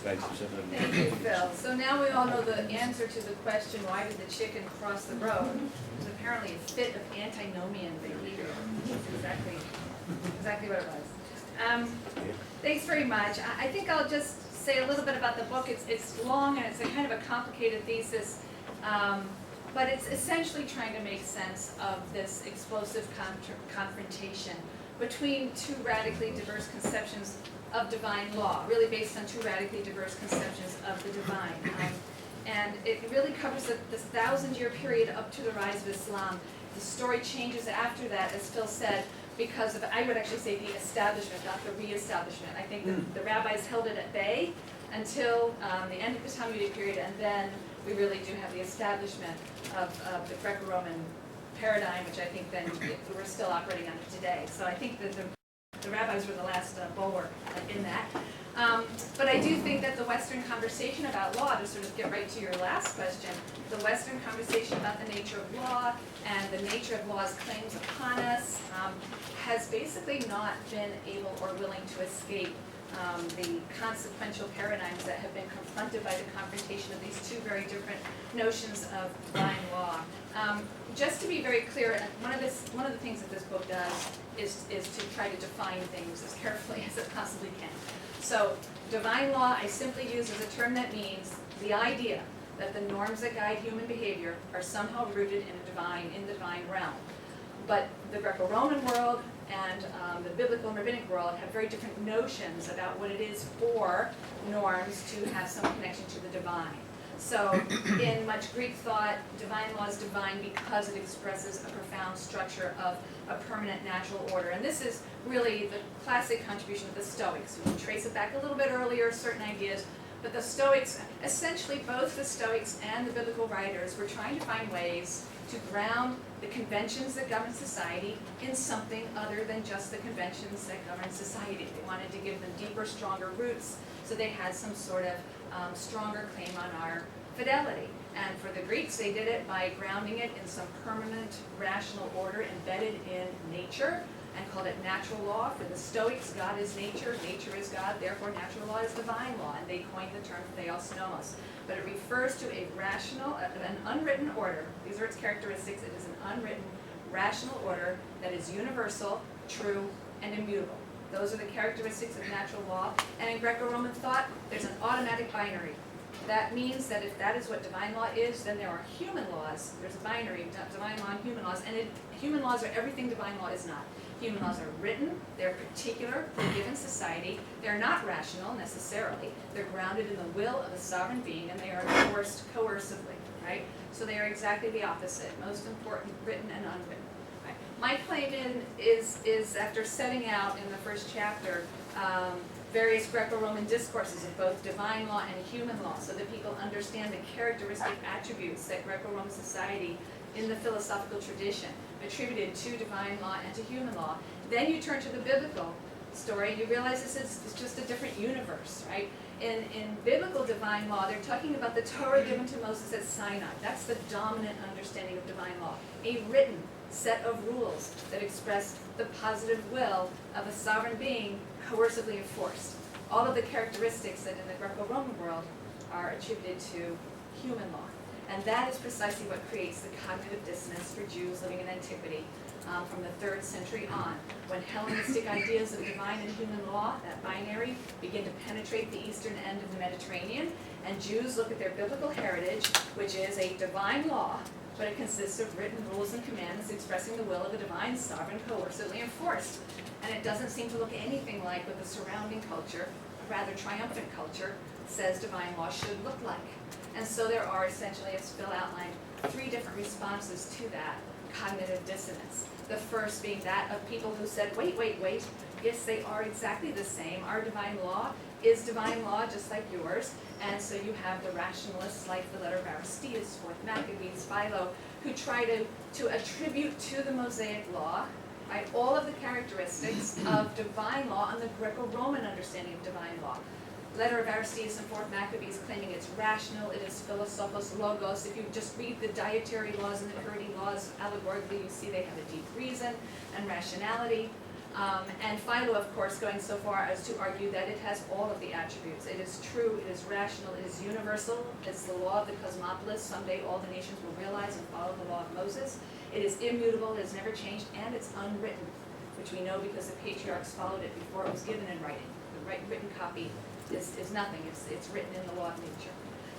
Thanks for saying that. Thank you, Phil. So now we all know the answer to the question, why did the chicken cross the road? It was apparently a fit of antinomian behavior. That's exactly what it was. Thanks very much. I think I'll just say a little bit about the book. It's long and it's a kind of a complicated thesis, but it's essentially trying to make sense of this explosive confrontation between two radically diverse conceptions of divine law, really based on two radically diverse conceptions of the divine. And it really covers this 1,000-year period up to the rise of Islam. The story changes after that, as Phil said, because of, I would actually say, the establishment, not the re-establishment. I think the rabbis held it at bay until the end of the Talmudic period, and then we really do have the establishment of the Greco-Roman paradigm, which I think then we're still operating under today. So I think that the rabbis were the last bulwark in that. But I do think that the Western conversation about law, to sort of get right to your last question, the Western conversation about the nature of law and the nature of law's claims upon us has basically not been able or willing to escape the consequential paradigms that have been confronted by the confrontation of these two very different notions of divine law. Just to be very clear, one of the things that this book does is to try to define things as carefully as it possibly can. So divine law I simply use as a term that means the idea that the norms that guide human behavior are somehow rooted in the divine realm. But the Greco-Roman world and the biblical and rabbinic world have very different notions about what it is for norms to have some connection to the divine. So in much Greek thought, divine law is divine because it expresses a profound structure of a permanent natural order. And this is really the classic contribution of the Stoics. We can trace it back a little bit earlier, certain ideas, but the Stoics, essentially both the Stoics and the biblical writers, were trying to find ways to ground the conventions that govern society in something other than just the conventions that govern society. They wanted to give them deeper, stronger roots, so they had some sort of stronger claim on our fidelity. And for the Greeks, they did it by grounding it in some permanent rational order embedded in nature and called it natural law. For the Stoics, God is nature, nature is God, therefore natural law is divine law, and they coined the term theos nomos. But it refers to a rational, an unwritten order. These are its characteristics. It is an unwritten, rational order that is universal, true, and immutable. Those are the characteristics of natural law. And in Greco-Roman thought, there's an automatic binary. That means that if that is what divine law is, then there are human laws. There's a binary, divine law and human laws. And human laws are everything divine law is not. Human laws are written, they're particular for a given society, they're not rational necessarily, they're grounded in the will of a sovereign being, and they are enforced coercively, right? So they are exactly the opposite, most important, written and unwritten. Right? My claim is after setting out in the first chapter various Greco-Roman discourses of both divine law and human law, so that people understand the characteristic attributes that Greco-Roman society in the philosophical tradition attributed to divine law and to human law. Then you turn to the biblical story, you realize this is just a different universe, right? In biblical divine law, they're talking about the Torah given to Moses at Sinai. That's the dominant understanding of divine law. A written set of rules that express the positive will of a sovereign being coercively enforced. All of the characteristics that in the Greco-Roman world are attributed to human law. And that is precisely what creates the cognitive dissonance for Jews living in antiquity from the 3rd century on, when Hellenistic ideas of divine and human law, that binary, begin to penetrate the eastern end of the Mediterranean, and Jews look at their biblical heritage, which is a divine law, but it consists of written rules and commands expressing the will of a divine sovereign coercively enforced. And it doesn't seem to look anything like what the surrounding culture, a rather triumphant culture, says divine law should look like. And so there are essentially, as Phil outlined, 3 different responses to that cognitive dissonance. The first being that of people who said, wait, yes, they are exactly the same. Our divine law is divine law just like yours. And so you have the rationalists like the letter of Aristeas, 4th Maccabees, Philo, who try to attribute to the Mosaic law, right, all of the characteristics of divine law and the Greco-Roman understanding of divine law. Letter of Aristeas and 4th Maccabees claiming it's rational, it is philosophos logos. If you just read the dietary laws and the purity laws allegorically, you see they have a deep reason and rationality. And Philo, of course, going so far as to argue that it has all of the attributes. It is true, it is rational, it is universal. It's the law of the cosmopolis. Someday all the nations will realize and follow the law of Moses. It is immutable, it has never changed, and it's unwritten, which we know because the patriarchs followed it before it was given in writing. The written copy is nothing. It's written in the law of nature.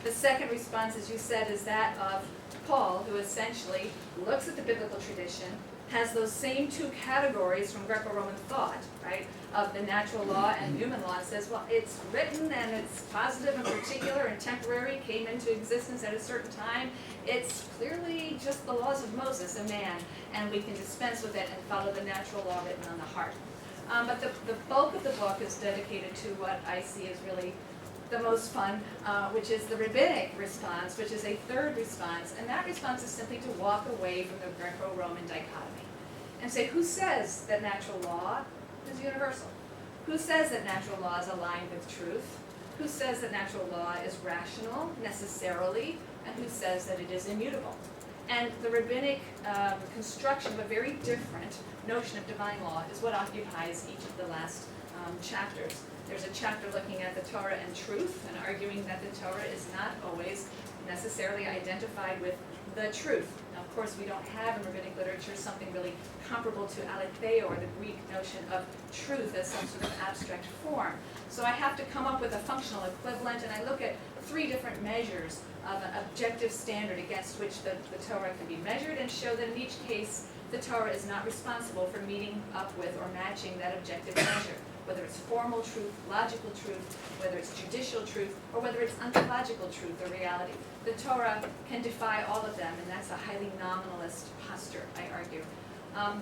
The second response, as you said, is that of Paul, who essentially looks at the biblical tradition, has those same two categories from Greco-Roman thought, right, of the natural law and human law, and says, well, it's written and it's positive and particular and temporary, came into existence at a certain time. It's clearly just the laws of Moses, a man, and we can dispense with it and follow the natural law written on the heart. But the bulk of the book is dedicated to what I see as really the most fun, which is the rabbinic response, which is a third response, and that response is simply to walk away from the Greco-Roman dichotomy and say, who says that natural law is universal? Who says that natural law is aligned with truth? Who says that natural law is rational, necessarily, and who says that it is immutable? And the rabbinic construction of a very different notion of divine law is what occupies each of the last chapters. There's a chapter looking at the Torah and truth and arguing that the Torah is not always necessarily identified with the truth. Now, of course, we don't have in rabbinic literature something really comparable to aletheia, or the Greek notion of truth as some sort of abstract form. So I have to come up with a functional equivalent, and I look at three different measures of an objective standard against which the Torah can be measured, and show that in each case the Torah is not responsible for meeting up with or matching that objective measure, whether it's formal truth, logical truth, whether it's judicial truth, or whether it's ontological truth or reality. The Torah can defy all of them, and that's a highly nominalist posture, I argue.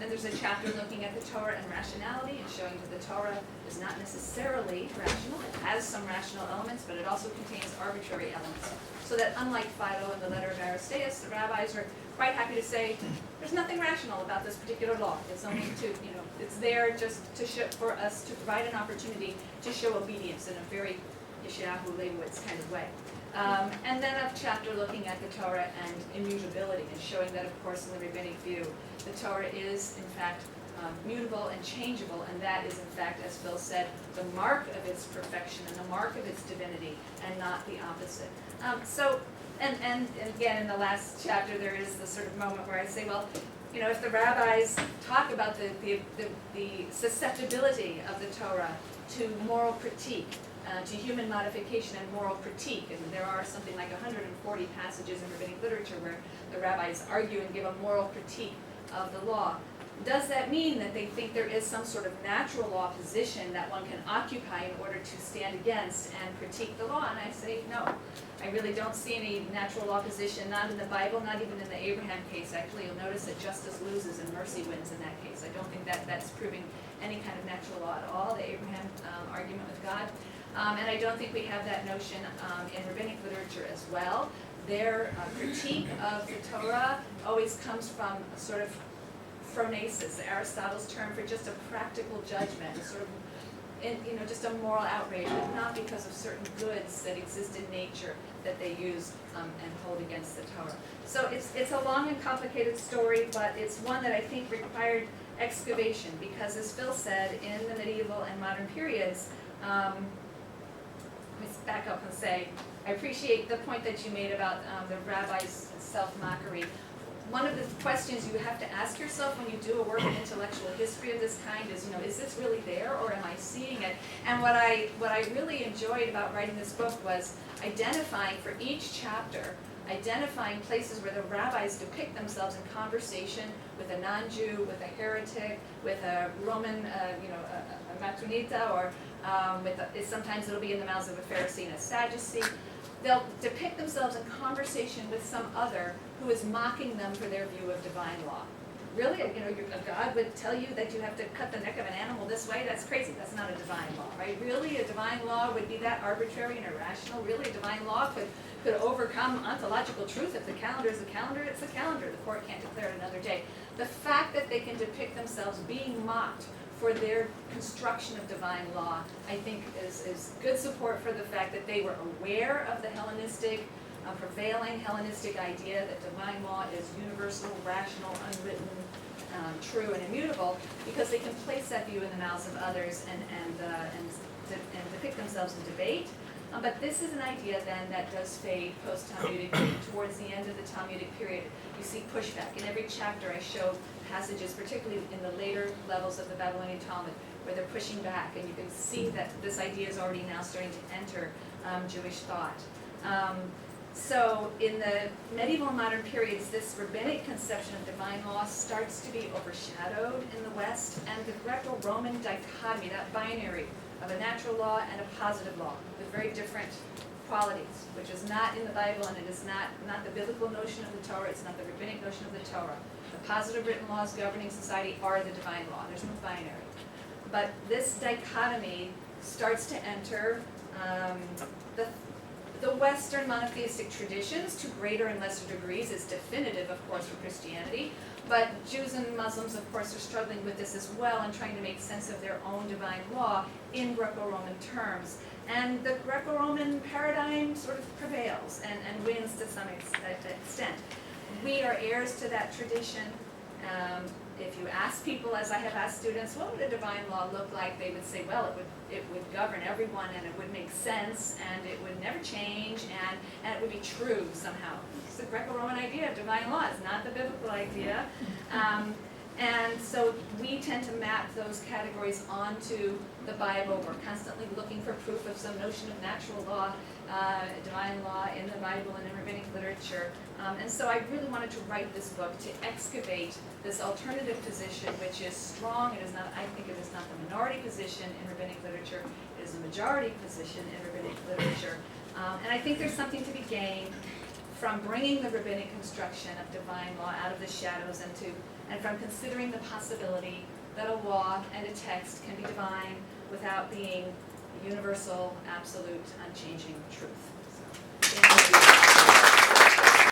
Then there's a chapter looking at the Torah and rationality and showing that the Torah is not necessarily rational. It has some rational elements, but it also contains arbitrary elements. So that unlike Philo and the letter of Aristeas, the rabbis are quite happy to say, there's nothing rational about this particular law. It's only it's there just to show, for us to provide an opportunity to show obedience in a very Yeshayahu Leibowitz kind of way. And then a chapter looking at the Torah and immutability and showing that, of course, in the rabbinic view, the Torah is, in fact, mutable and changeable, and that is, in fact, as Phil said, the mark of its perfection and the mark of its divinity, and not the opposite. And again, in the last chapter, there is the sort of moment where I say, well, if the rabbis talk about the susceptibility of the Torah to moral critique, to human modification and moral critique, and there are something like 140 passages in rabbinic literature where the rabbis argue and give a moral critique of the law, does that mean that they think there is some sort of natural law position that one can occupy in order to stand against and critique the law? And I say, no. I really don't see any natural law position, not in the Bible, not even in the Abraham case. Actually, you'll notice that justice loses and mercy wins in that case. I don't think that's proving any kind of natural law at all, the Abraham argument with God. And I don't think we have that notion in rabbinic literature as well. Their critique of the Torah always comes from a sort of phronesis, Aristotle's term for just a practical judgment, sort of, just a moral outrage, but not because of certain goods that exist in nature that they use and hold against the Torah. So it's a long and complicated story, but it's one that I think required excavation, because as Phil said, in the medieval and modern periods, let me back up and say, I appreciate the point that you made about the rabbi's self-mockery. One of the questions you have to ask yourself when you do a work of intellectual history of this kind is this really there, or am I seeing it? And what I really enjoyed about writing this book was identifying for each chapter, identifying places where the rabbis depict themselves in conversation with a non-Jew, with a heretic, with a Roman, a matronita, or sometimes it'll be in the mouths of a Pharisee and a Sadducee. They'll depict themselves in conversation with some other who is mocking them for their view of divine law. Really, a God would tell you that you have to cut the neck of an animal this way? That's crazy. That's not a divine law, right? Really, a divine law would be that arbitrary and irrational? Really, a divine law could overcome ontological truth? If the calendar is the calendar, it's the calendar. The court can't declare it another day. The fact that they can depict themselves being mocked for their construction of divine law, I think is good support for the fact that they were aware of the Hellenistic prevailing Hellenistic idea that divine law is universal, rational, unwritten, true, and immutable, because they can place that view in the mouths of others and depict themselves in debate. But this is an idea then that does fade post-Talmudic. Towards the end of the Talmudic period, you see pushback. In every chapter I show passages, particularly in the later levels of the Babylonian Talmud, where they're pushing back, and you can see that this idea is already now starting to enter Jewish thought. So in the medieval and modern periods, this rabbinic conception of divine law starts to be overshadowed in the West, and the Greco-Roman dichotomy, that binary of a natural law and a positive law, with very different qualities, which is not in the Bible, and it is not the biblical notion of the Torah, it's not the rabbinic notion of the Torah. The positive written laws governing society are the divine law. There's no binary. But this dichotomy starts to enter the Western monotheistic traditions to greater and lesser degrees. It's definitive, of course, for Christianity. But Jews and Muslims, of course, are struggling with this as well and trying to make sense of their own divine law in Greco-Roman terms. And the Greco-Roman paradigm sort of prevails and wins to some extent. We are heirs to that tradition. If you ask people, as I have asked students, what would a divine law look like? They would say, well, it would govern everyone, and it would make sense, and it would never change, and it would be true somehow. It's the Greco-Roman idea of divine law. It's not the biblical idea. And so we tend to map those categories onto the Bible. We're constantly looking for proof of some notion of natural law, divine law in the Bible and in rabbinic literature. And so I really wanted to write this book to excavate this alternative position, which is strong. It is not, I think it is not the minority position in rabbinic literature. It is a majority position in rabbinic literature. And I think there's something to be gained from bringing the rabbinic construction of divine law out of the shadows and from considering the possibility that a law and a text can be divine without being universal, absolute, unchanging truth.